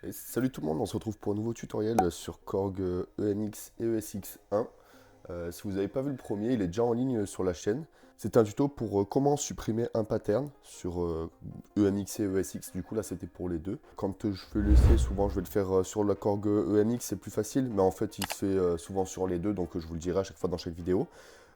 Et salut tout le monde, on se retrouve pour un nouveau tutoriel sur Korg ENX et ESX1. Si vous n'avez pas vu le premier, il est déjà en ligne sur la chaîne. C'est un tuto pour comment supprimer un pattern sur ENX et ESX. Du coup là c'était pour les deux. Quand je fais l'essai, souvent je vais le faire sur la Korg ENX, c'est plus facile. Mais en fait il se fait souvent sur les deux, donc je vous le dirai à chaque fois dans chaque vidéo.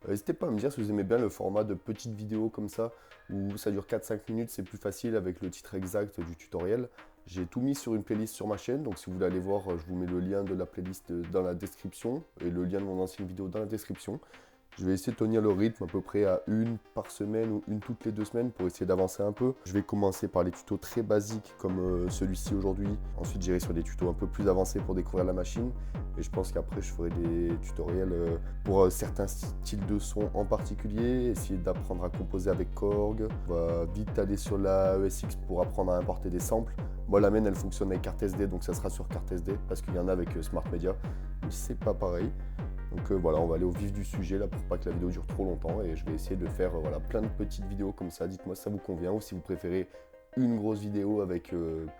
N'hésitez pas à me dire si vous aimez bien le format de petites vidéos comme ça, où ça dure 4-5 minutes, c'est plus facile avec le titre exact du tutoriel. J'ai tout mis sur une playlist sur ma chaîne, donc si vous voulez aller voir, je vous mets le lien de la playlist dans la description et le lien de mon ancienne vidéo dans la description. Je vais essayer de tenir le rythme à peu près à une par semaine ou une toutes les 2 semaines pour essayer d'avancer un peu. Je vais commencer par les tutos très basiques comme celui-ci aujourd'hui. Ensuite j'irai sur des tutos un peu plus avancés pour découvrir la machine. Et je pense qu'après je ferai des tutoriels pour certains styles de son en particulier. Essayer d'apprendre à composer avec Korg. On va vite aller sur la ESX pour apprendre à importer des samples. Moi la mienne elle fonctionne avec carte SD, donc ça sera sur carte SD parce qu'il y en a avec Smart Media. Mais c'est pas pareil. Donc voilà, on va aller au vif du sujet là pour pas que la vidéo dure trop longtemps et je vais essayer de faire voilà, plein de petites vidéos comme ça. Dites-moi si ça vous convient ou si vous préférez une grosse vidéo avec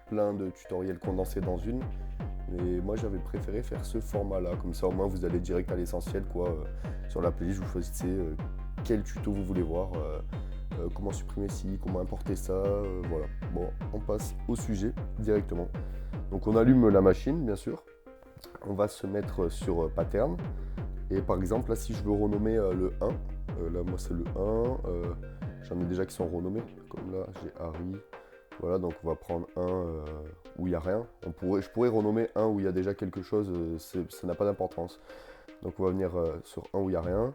plein de tutoriels condensés dans une. Mais moi j'avais préféré faire ce format là, comme ça au moins vous allez direct à l'essentiel quoi. Sur la playlist vous choisissez quel tuto vous voulez voir, comment supprimer ci, comment importer ça, voilà. Bon, on passe au sujet directement. Donc on allume la machine bien sûr, on va se mettre sur pattern. Et par exemple, là, si je veux renommer le 1, là, moi, c'est le 1. J'en ai déjà qui sont renommés. Comme là, j'ai Harry. Voilà, donc on va prendre un où il n'y a rien. Je pourrais renommer un où il y a déjà quelque chose. Ça n'a pas d'importance. Donc on va venir sur un où il n'y a rien.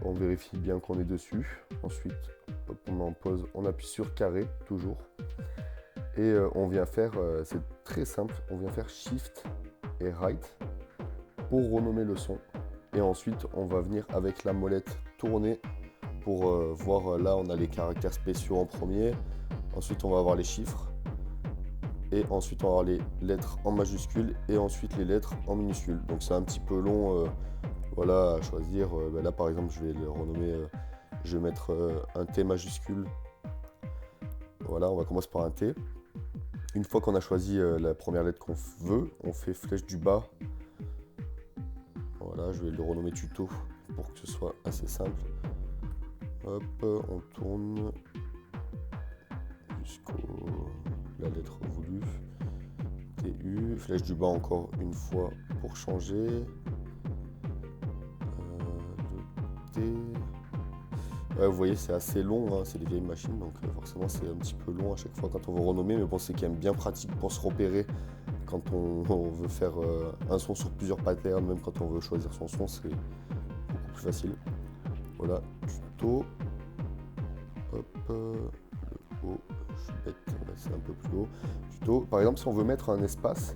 On vérifie bien qu'on est dessus. Ensuite, hop, on met en pause. On appuie sur carré, toujours. Et on vient faire, c'est très simple, on vient faire Shift et Right pour renommer le son. Et ensuite, on va venir avec la molette tourner pour voir, là, on a les caractères spéciaux en premier. Ensuite, on va avoir les chiffres. Et ensuite, on va avoir les lettres en majuscules et ensuite les lettres en minuscules. Donc, c'est un petit peu long voilà, à choisir. Là, par exemple, je vais le renommer, je vais mettre un T majuscule. Voilà, on va commencer par un T. Une fois qu'on a choisi la première lettre qu'on veut, on fait flèche du bas. Voilà, je vais le renommer tuto pour que ce soit assez simple. Hop, on tourne jusqu'à la lettre voulue. TU, flèche du bas encore une fois pour changer. Le T. Ouais, vous voyez, c'est assez long, hein, c'est des vieilles machines, donc forcément c'est un petit peu long à chaque fois quand on veut renommer, mais bon, c'est quand même bien pratique pour se repérer quand on veut faire un son sur plusieurs patterns, même quand on veut choisir son son, c'est beaucoup plus facile. Voilà, tuto. Hop, le haut, je suis bête, c'est un peu plus haut. Tuto, par exemple, si on veut mettre un espace,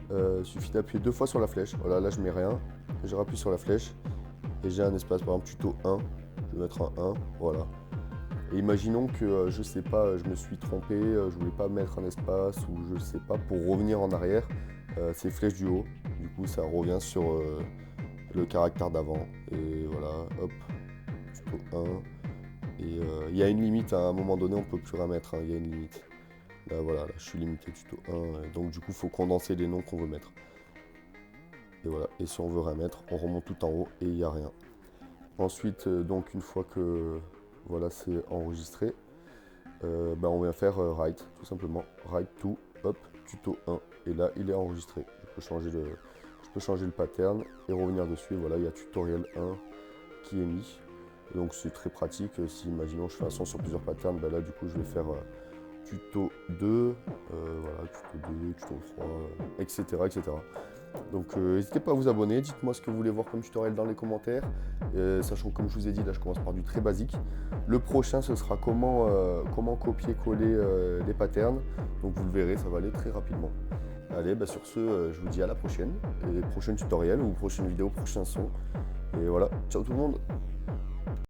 il suffit d'appuyer 2 fois sur la flèche. Voilà, là je mets rien, je rappuie sur la flèche et j'ai un espace, par exemple, tuto 1. Je vais mettre un 1, voilà. Et imaginons que, je sais pas, je me suis trompé, je voulais pas mettre un espace ou je sais pas, pour revenir en arrière, c'est flèche du haut. Du coup, ça revient sur le caractère d'avant. Et voilà, hop, tuto 1. Et il y a une limite, à un moment donné, on peut plus rien mettre, hein, il y a une limite. Là, voilà, là, je suis limité tuto 1. Et donc, du coup, il faut condenser les noms qu'on veut mettre. Et voilà, et si on veut rien mettre, on remonte tout en haut et il n'y a rien. Ensuite, donc une fois que voilà, c'est enregistré, on vient faire write, tout simplement. Write to, hop, tuto 1. Et là, il est enregistré. Je peux changer le pattern et revenir dessus. Et voilà, il y a tutoriel 1 qui est mis. Et donc c'est très pratique. Si, imaginons, je fais un son sur plusieurs patterns, là, du coup, je vais faire tuto 2, voilà, tuto 2, tuto 3, etc., etc. Donc n'hésitez pas à vous abonner, dites-moi ce que vous voulez voir comme tutoriel dans les commentaires, sachant que comme je vous ai dit, là je commence par du très basique. Le prochain ce sera comment copier-coller les patterns, donc vous le verrez, ça va aller très rapidement. Allez, sur ce, je vous dis à la prochaine, et prochain tutoriel ou prochaine vidéo, prochain son, et voilà, ciao tout le monde.